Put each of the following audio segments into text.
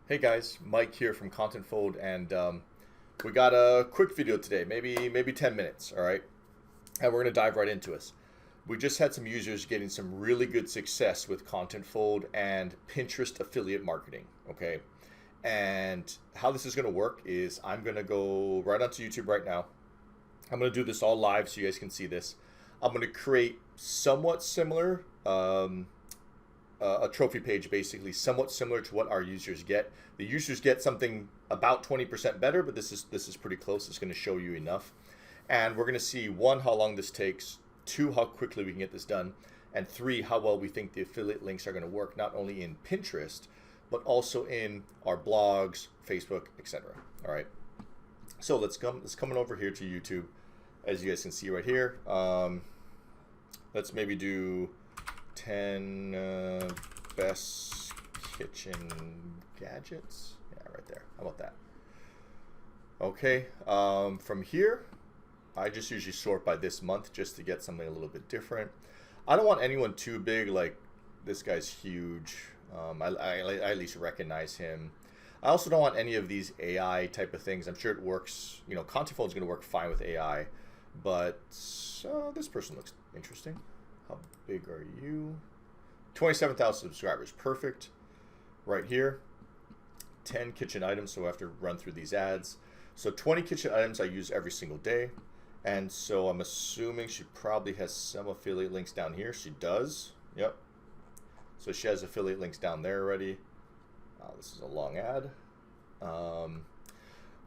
Hey guys, Mike here from ContentFold, and we got a quick video today, maybe 10 minutes, all right? And we're gonna dive right into it. We just had some users getting some really good success with ContentFold and Pinterest affiliate marketing, okay? And how this is gonna work is I'm gonna go right onto YouTube right now. I'm gonna do this all live so you guys can see this. I'm gonna create somewhat similar, a trophy page, basically somewhat similar to what our users get. The users get something about 20% better, but this is pretty close. It's going to show you enough. And we're going to see, one, how long this takes, two, how quickly we can get this done, and three, how well we think the affiliate links are going to work, not only in Pinterest, but also in our blogs, Facebook, etc. All right. So let's come on over here to YouTube, as you guys can see right here. Let's maybe do 10 best kitchen gadgets. Yeah, right there. How about that? Okay. From here, I just usually sort by this month just to get something a little bit different. I don't want anyone too big, like this guy's huge. I at least recognize him. I also don't want any of these AI type of things. I'm sure it works. You know, ContentFold is going to work fine with AI, but this person looks interesting. How big are you? 27,000 subscribers. Perfect. Right here. 10 kitchen items, so I have to run through these ads. So 20 kitchen items I use every single day. And so I'm assuming she probably has some affiliate links down here. She does. Yep. So she has affiliate links down there already. This is a long ad.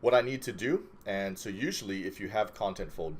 What I need to do, and so usually if you have ContentFold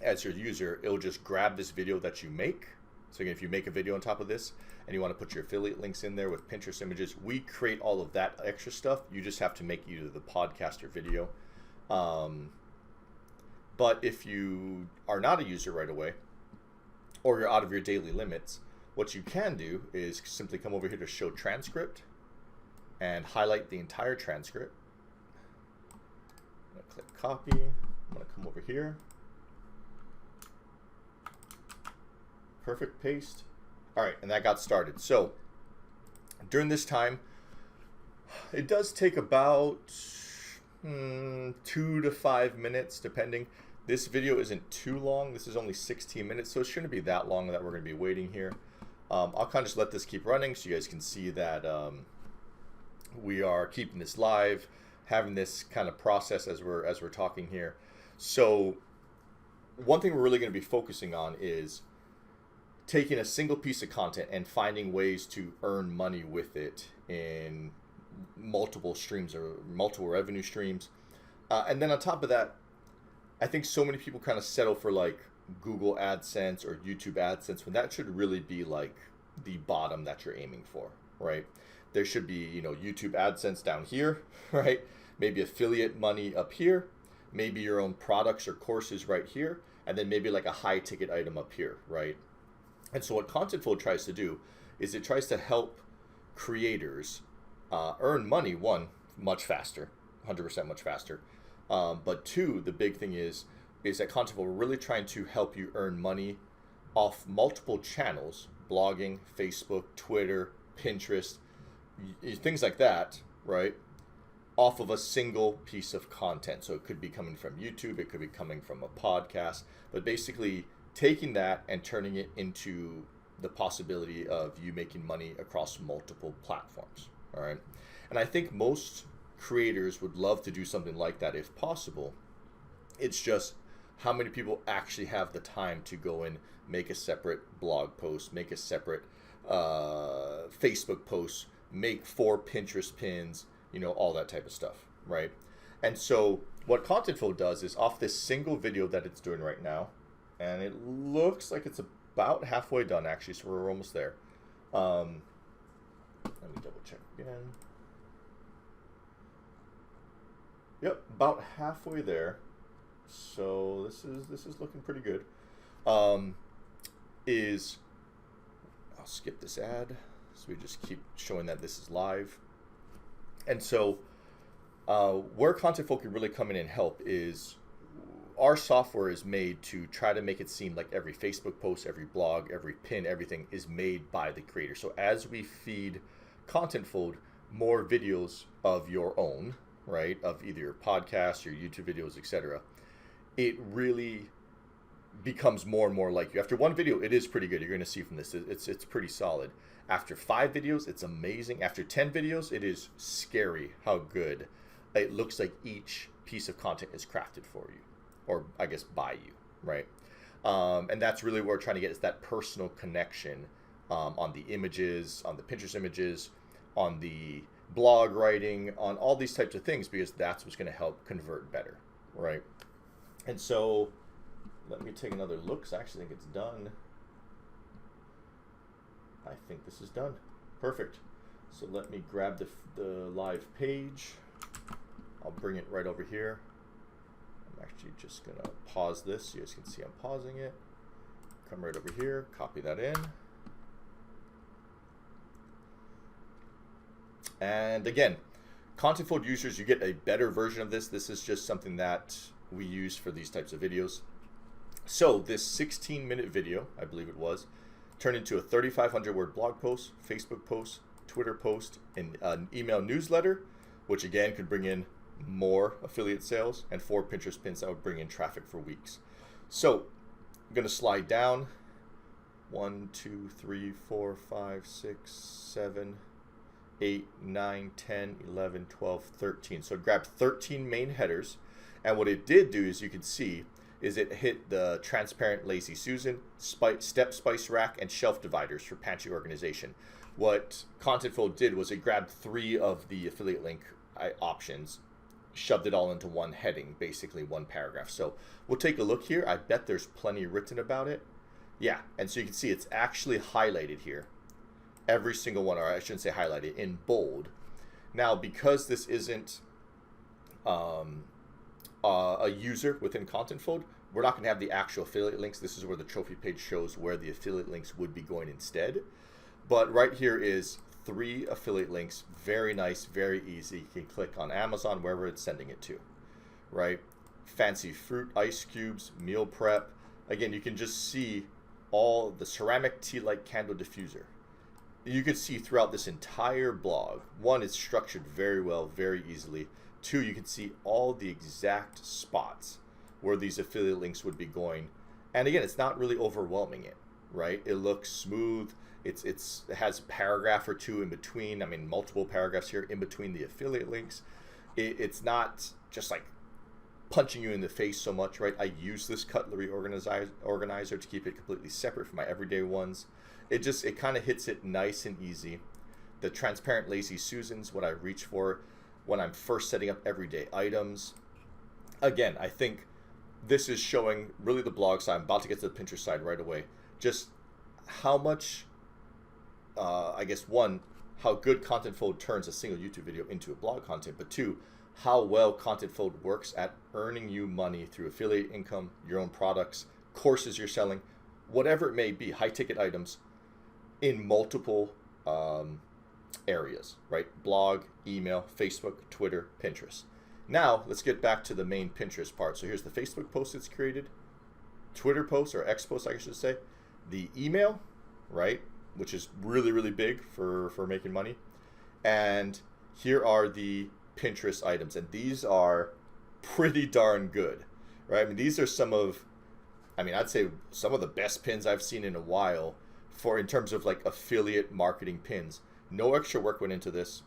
as your user, it'll just grab this video that you make. So again, if you make a video on top of this and you want to put your affiliate links in there with Pinterest images, we create all of that extra stuff. You just have to make either the podcast or video. But if you are not a user right away, or you're out of your daily limits, what you can do is simply come over here to show transcript and highlight the entire transcript. I'm going to click copy. I'm going to come over here. Perfect, paste. All right, and that got started. So during this time, it does take about 2 to 5 minutes, depending. This video isn't too long. This is only 16 minutes, so it shouldn't be that long that we're going to be waiting here. I'll kind of just let this keep running so you guys can see that we are keeping this live, having this kind of process as we're talking here. So one thing we're really going to be focusing on is taking a single piece of content and finding ways to earn money with it in multiple streams or multiple revenue streams. And then on top of that, I think so many people kind of settle for like Google AdSense or YouTube AdSense when that should really be like the bottom that you're aiming for, right? There should be, you know, YouTube AdSense down here, right? Maybe affiliate money up here, maybe your own products or courses right here, and then maybe like a high ticket item up here, right? And so what ContentFold tries to do is it tries to help creators earn money, one, much faster, 100% much faster. But two, the big thing is that ContentFold, we're really trying to help you earn money off multiple channels, blogging, Facebook, Twitter, Pinterest, things like that, right? Off of a single piece of content. So it could be coming from YouTube, it could be coming from a podcast, but basically taking that and turning it into the possibility of you making money across multiple platforms, all right? And I think most creators would love to do something like that if possible. It's just how many people actually have the time to go and make a separate blog post, make a separate Facebook post, make 4 Pinterest pins, you know, all that type of stuff, right? And so what ContentFold does is off this single video that it's doing right now, and it looks like it's about halfway done actually, so we're almost there. Let me double check again. Yep, about halfway there. So this is looking pretty good. I'll skip this ad, so we just keep showing that this is live. And so where ContentFold can really come in and help is our software is made to try to make it seem like every Facebook post, every blog, every pin, everything is made by the creator. So as we feed ContentFold, more videos of your own, right, of either your podcast, your YouTube videos, etc., it really becomes more and more like you. After one video, it is pretty good. You're going to see from this, it's pretty solid. After 5 videos, it's amazing. After 10 videos, it is scary how good it looks like each piece of content is crafted for you, or I guess by you, right? And that's really what we're trying to get, is that personal connection on the images, on the Pinterest images, on the blog writing, on all these types of things, because that's what's going to help convert better, right? And so let me take another look, because I actually think it's done. I think this is done. Perfect. So let me grab the live page. I'll bring it right over here. I'm actually just going to pause this so you guys can see I'm pausing it. Come right over here, copy that in. And again, ContentFold users, you get a better version of this. This is just something that we use for these types of videos. So this 16-minute video, I believe it was, turned into a 3,500 word blog post, Facebook post, Twitter post, and an email newsletter, which again could bring in more affiliate sales, and 4 Pinterest pins that would bring in traffic for weeks. So I'm going to slide down 1, 2, 3, 4, 5, 6, 7, 8, 9, 10, 11, 12, 13. So it grabbed 13 main headers, and what it did do, as you can see, is it hit the transparent Lazy Susan, step spice rack, and shelf dividers for pantry organization. What ContentFold did was it grabbed 3 of the affiliate link options, shoved it all into one heading, basically one paragraph. So we'll take a look here. I bet there's plenty written about it. Yeah, and so you can see it's actually highlighted here. Every single one, or I shouldn't say highlighted, in bold. Now, because this isn't a user within ContentFold, we're not going to have the actual affiliate links. This is where the trophy page shows where the affiliate links would be going instead. But right here is 3 affiliate links. Very nice, very easy. You can click on Amazon, wherever it's sending it to, right? Fancy fruit ice cubes, meal prep. Again, you can just see all the ceramic tea light candle diffuser. You can see throughout this entire blog, 1, it's structured very well, very easily. 2, you can see all the exact spots where these affiliate links would be going. And again, it's not really overwhelming it, right? It looks smooth. It has a paragraph or 2 in between. I mean, multiple paragraphs here in between the affiliate links. It's not just like punching you in the face so much, right? I use this cutlery organizer to keep it completely separate from my everyday ones. It kind of hits it nice and easy. The transparent Lazy Susans, what I reach for when I'm first setting up everyday items. Again, I think this is showing really the blog side. I'm about to get to the Pinterest side right away. Just how much, I guess, 1, how good ContentFold turns a single YouTube video into a blog content, but 2, how well ContentFold works at earning you money through affiliate income, your own products, courses you're selling, whatever it may be, high ticket items in multiple areas, right? Blog, email, Facebook, Twitter, Pinterest. Now, let's get back to the main Pinterest part. So here's the Facebook post that's created, Twitter post, or X post, I should say, the email, right, which is really, really big for making money. And here are the Pinterest items, and these are pretty darn good, right? I mean, these are I'd say some of the best pins I've seen in a while in terms of like affiliate marketing pins. No extra work went into this.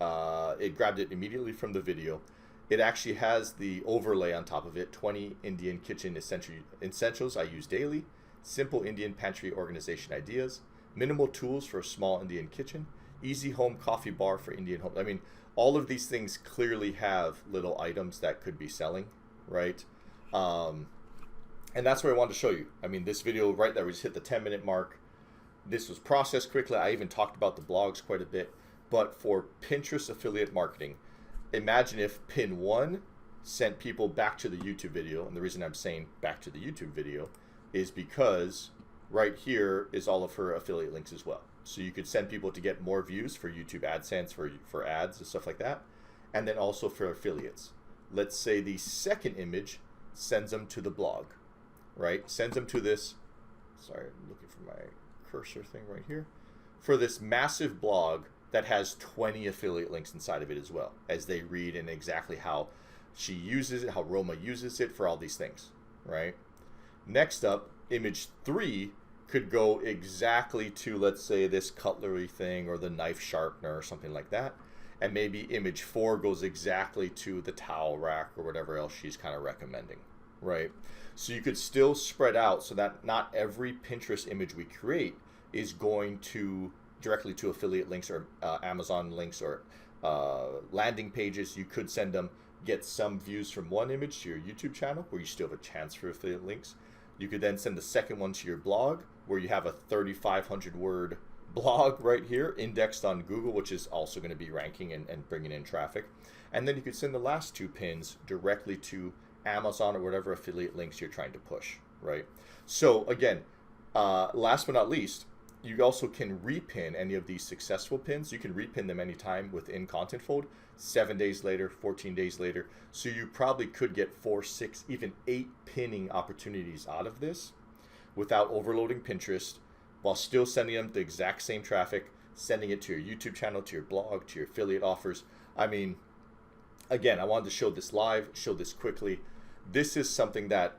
It grabbed it immediately from the video. It actually has the overlay on top of it, 20 Indian kitchen essentials I use daily, simple Indian pantry organization ideas, minimal tools for a small Indian kitchen, easy home coffee bar for Indian home. I mean, all of these things clearly have little items that could be selling, right? And that's what I wanted to show you. I mean, this video right there, we just hit the 10-minute mark. This was processed quickly. I even talked about the blogs quite a bit. But for Pinterest affiliate marketing, imagine if pin 1 sent people back to the YouTube video. And the reason I'm saying back to the YouTube video is because right here is all of her affiliate links as well. So you could send people to get more views for YouTube AdSense, for ads and stuff like that. And then also for affiliates. Let's say the second image sends them to the blog, right? Sends them to this, sorry, I'm looking for my cursor thing right here. For this massive blog that has 20 affiliate links inside of it as well, as they read and exactly how she uses it, how Roma uses it for all these things, right? Next up, image 3 could go exactly to, let's say, this cutlery thing or the knife sharpener or something like that. And maybe image 4 goes exactly to the towel rack or whatever else she's kind of recommending, right? So you could still spread out so that not every Pinterest image we create is going to directly to affiliate links or Amazon links or landing pages. You could send them, get some views from one image to your YouTube channel where you still have a chance for affiliate links. You could then send the second one to your blog where you have a 3,500 word blog right here indexed on Google, which is also going to be ranking and bringing in traffic. And then you could send the last 2 pins directly to Amazon or whatever affiliate links you're trying to push, right? So again, last but not least, you also can repin any of these successful pins. You can repin them anytime within ContentFold, 7 days later, 14 days later. So you probably could get 4, 6, even 8 pinning opportunities out of this without overloading Pinterest, while still sending them the exact same traffic, sending it to your YouTube channel, to your blog, to your affiliate offers. I mean, again, I wanted to show this live, show this quickly. This is something that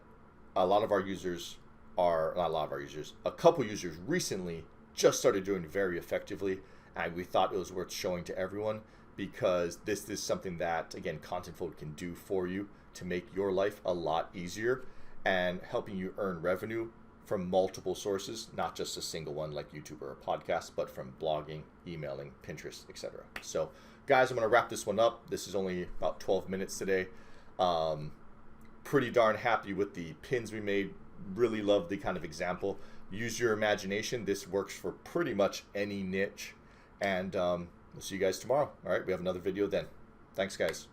a lot of our users are, not a lot of our users, a couple users recently just started doing very effectively, and we thought it was worth showing to everyone because this is something that, again, ContentFold can do for you to make your life a lot easier and helping you earn revenue from multiple sources, not just a single one like YouTube or a podcast, but from blogging, emailing, Pinterest, etc. So guys, I'm going to wrap this one up. This is only about 12 minutes today. Pretty darn happy with the pins we made. Really love the kind of example. Use your imagination. This works for pretty much any niche. And we'll see you guys tomorrow. All right, we have another video then. Thanks, guys.